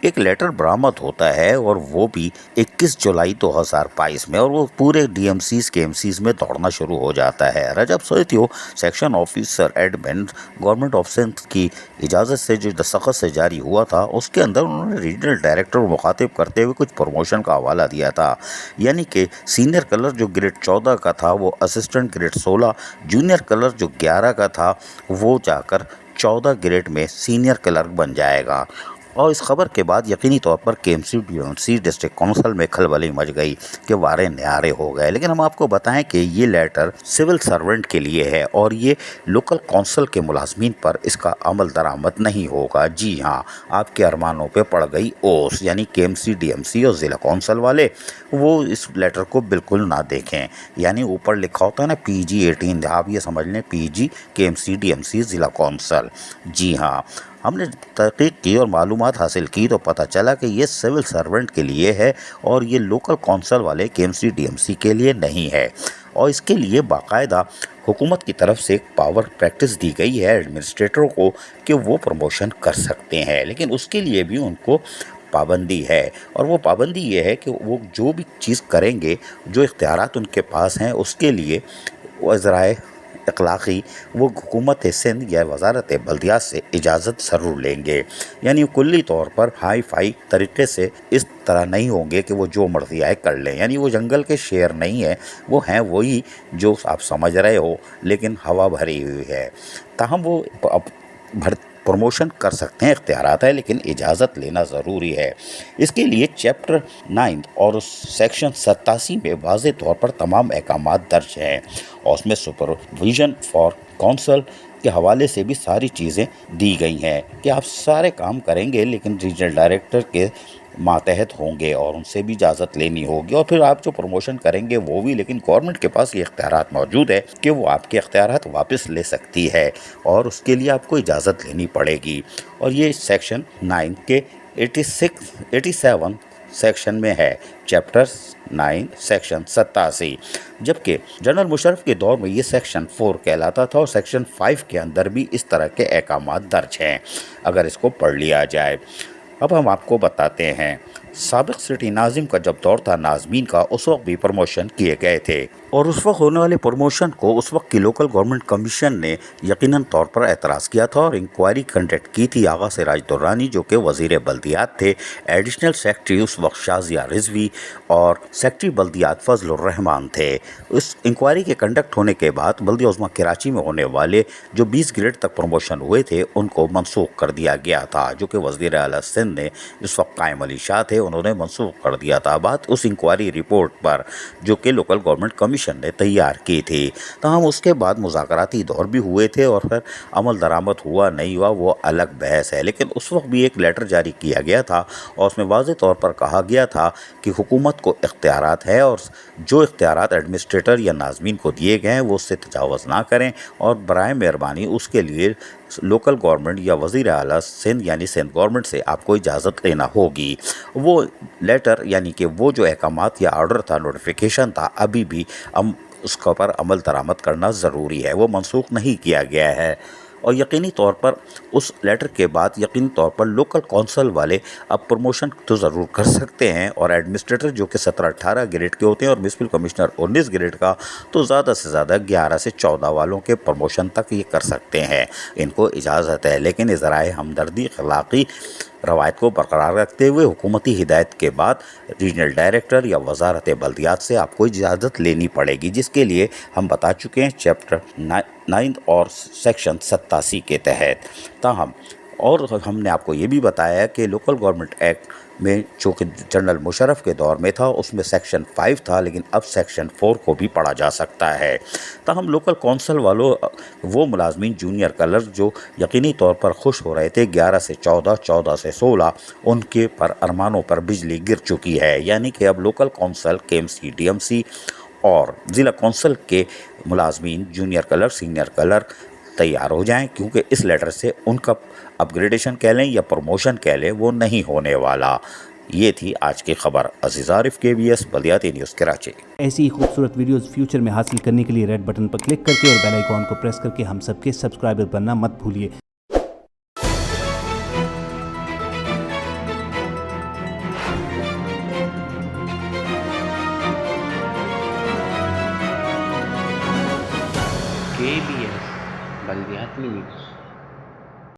ایک لیٹر برآمد ہوتا ہے اور وہ بھی 21 جولائی 2022 میں، اور وہ پورے D M Cs K M Cs میں دوڑنا شروع ہو جاتا ہے۔ رجب سویتیو section officer admin government of Sindh کی اجازت سے جو دستخط سے جاری ہوا تھا، اس کے اندر انہوں نے ریجنل ڈائریکٹر کو مخاطب کرتے ہوئے کچھ پروموشن کا حوالہ دیا تھا، یعنی کہ سینئر کلر جو گریڈ 14 کا تھا وہ اسسٹنٹ گریڈ 16، جونیئر کلر جو 11 کا تھا وہ جا کر 14 گریڈ میں سینئر کلرک بن جائے گا۔ اور اس خبر کے بعد یقینی طور پر K M C D M C district council میں کھلبلی مچ گئی کہ وارے نیارے ہو گئے۔ لیکن ہم آپ کو بتائیں کہ یہ لیٹر سول سرونٹ کے لیے ہے اور یہ لوکل کونسل کے ملازمین پر اس کا عمل درآمد نہیں ہوگا۔ جی ہاں، آپ کے ارمانوں پہ پڑ گئی اوس، یعنی K M C D M C اور ضلع کونسل والے وہ اس لیٹر کو بالکل نہ دیکھیں۔ یعنی اوپر لکھا ہوتا ہے نا PG-18، آپ یہ سمجھ لیں PG K M C D M C ضلع کونسل۔ جی ہاں، ہم نے تحقیق کی اور معلومات حاصل کی تو پتہ چلا کہ یہ سول سرونٹ کے لیے ہے اور یہ لوکل کونسل والے K M C D M C کے لیے نہیں ہے، اور اس کے لیے باقاعدہ حکومت کی طرف سے ایک پاور پریکٹس دی گئی ہے ایڈمنسٹریٹروں کو کہ وہ پروموشن کر سکتے ہیں، لیکن اس کے لیے بھی ان کو پابندی ہے، اور وہ پابندی یہ ہے کہ وہ جو بھی چیز کریں گے، جو اختیارات ان کے پاس ہیں، اس کے لیے وہ ذرائع اخلاقی وہ حکومت سندھ یا وزارت بلدیات سے اجازت ضرور لیں گے۔ یعنی کلی طور پر ہائی فائی طریقے سے اس طرح نہیں ہوں گے کہ وہ جو مرضی آئے کر لیں، یعنی وہ جنگل کے شیر نہیں ہیں، وہ ہیں وہی جو آپ سمجھ رہے ہو لیکن ہوا بھری ہوئی ہے۔ تاہم وہ پروموشن کر سکتے ہیں، اختیارات ہے، لیکن اجازت لینا ضروری ہے۔ اس کے لیے چیپٹر 9 اور سیکشن 87 میں واضح طور پر تمام احکامات درج ہیں، اور اس میں سپرویژن فار کونسل کے حوالے سے بھی ساری چیزیں دی گئی ہیں کہ آپ سارے کام کریں گے لیکن ریجنل ڈائریکٹر کے ماتحت ہوں گے اور ان سے بھی اجازت لینی ہوگی، اور پھر آپ جو پروموشن کریں گے وہ بھی، لیکن گورنمنٹ کے پاس یہ اختیارات موجود ہے کہ وہ آپ کے اختیارات واپس لے سکتی ہے اور اس کے لیے آپ کو اجازت لینی پڑے گی۔ اور یہ سیکشن 9 کے 87 سیکشن میں ہے، چیپٹر 9 سیکشن 87، جبکہ جنرل مشرف کے دور میں یہ سیکشن 4 کہلاتا تھا، اور سیکشن 5 کے اندر بھی اس طرح کے احکامات درج ہیں اگر اس کو پڑھ لیا جائے۔ اب ہم آپ کو بتاتے ہیں، سابق سٹی ناظم کا جب دور تھا ناظمین کا، اس وقت بھی پروموشن کیے گئے تھے، اور اس وقت ہونے والے پروموشن کو اس وقت کی لوکل گورنمنٹ کمیشن نے یقیناً طور پر اعتراض کیا تھا اور انکوائری کنڈکٹ کی تھی۔ آغا سراج درانی جو کہ وزیر بلدیات تھے، ایڈیشنل سیکرٹری اس وقت شازیہ رضوی، اور سیکرٹری بلدیات فضل الرحمان تھے۔ اس انکوائری کے کنڈکٹ ہونے کے بعد بلدیہ عظمیٰ کراچی میں ہونے والے جو 20 گریڈ تک پروموشن ہوئے تھے ان کو منسوخ کر دیا گیا تھا، جو کہ وزیر اعلیٰ سندھ نے اس وقت قائم علی شاہ تھے، انہوں نے منسوخ کر دیا تھا بات اس انکوائری رپورٹ پر جو کہ لوکل گورنمنٹ کمیشن نے تیار کی تھی۔ تاہم اس کے بعد مذاکراتی دور بھی ہوئے تھے اور پھر عمل درآمد ہوا نہیں ہوا وہ الگ بحث ہے، لیکن اس وقت بھی ایک لیٹر جاری کیا گیا تھا اور اس میں واضح طور پر کہا گیا تھا کہ حکومت کو اختیارات ہے اور جو اختیارات ایڈمنسٹریٹر یا ناظمین کو دیے گئے ہیں وہ اس سے تجاوز نہ کریں، اور برائے مہربانی اس کے لیے لوکل گورنمنٹ یا وزیر اعلیٰ سندھ یعنی سندھ گورنمنٹ سے آپ کو اجازت لینا ہوگی۔ وہ لیٹر یعنی کہ وہ جو احکامات یا آرڈر تھا، نوٹیفیکیشن تھا، ابھی بھی اس کا پر عمل درآمد کرنا ضروری ہے، وہ منسوخ نہیں کیا گیا ہے۔ اور یقینی طور پر اس لیٹر کے بعد یقینی طور پر لوکل کونسل والے اب پروموشن تو ضرور کر سکتے ہیں، اور ایڈمنسٹریٹر جو کہ 17-18 گریڈ کے ہوتے ہیں اور میونسپل کمشنر 19 گریڈ کا، تو زیادہ سے زیادہ 11 سے 14 والوں کے پروموشن تک یہ کر سکتے ہیں، ان کو اجازت ہے۔ لیکن اس ذرائع ہمدردی اخلاقی روایت کو برقرار رکھتے ہوئے حکومتی ہدایت کے بعد ریجنل ڈائریکٹر یا وزارت بلدیات سے آپ کو اجازت لینی پڑے گی، جس کے لیے ہم بتا چکے ہیں چیپٹر 9 اور سیکشن 87 کے تحت۔ تاہم اور ہم نے آپ کو یہ بھی بتایا کہ لوکل گورنمنٹ ایکٹ میں جو کہ جنرل مشرف کے دور میں تھا اس میں سیکشن 5 تھا، لیکن اب سیکشن 4 کو بھی پڑھا جا سکتا ہے۔ تاہم لوکل کونسل والوں وہ ملازمین جونیئر کلر جو یقینی طور پر خوش ہو رہے تھے 11 سے 14، 14 سے 16، ان کے پر ارمانوں پر بجلی گر چکی ہے، یعنی کہ اب local council K M C D M C اور ضلع کونسل کے ملازمین جونیئر کلر سینئر کلر تیار ہو جائیں، کیونکہ اس لیٹر سے ان کا اپ گریڈیشن کہہ لیں یا پروموشن کہہ لیں وہ نہیں ہونے والا۔ یہ تھی آج کی خبر۔ عزیز عارف KBS بلدیاتی نیوز کراچی۔ ایسی ہی خوبصورت ویڈیوز فیوچر میں حاصل کرنے کے لیے ریڈ بٹن پر کلک کر کے اور بیل آئیکن کو پریس کر کے ہم سب کے سبسکرائبر بننا مت بھولیے۔ ABS بلدیاتی نیوز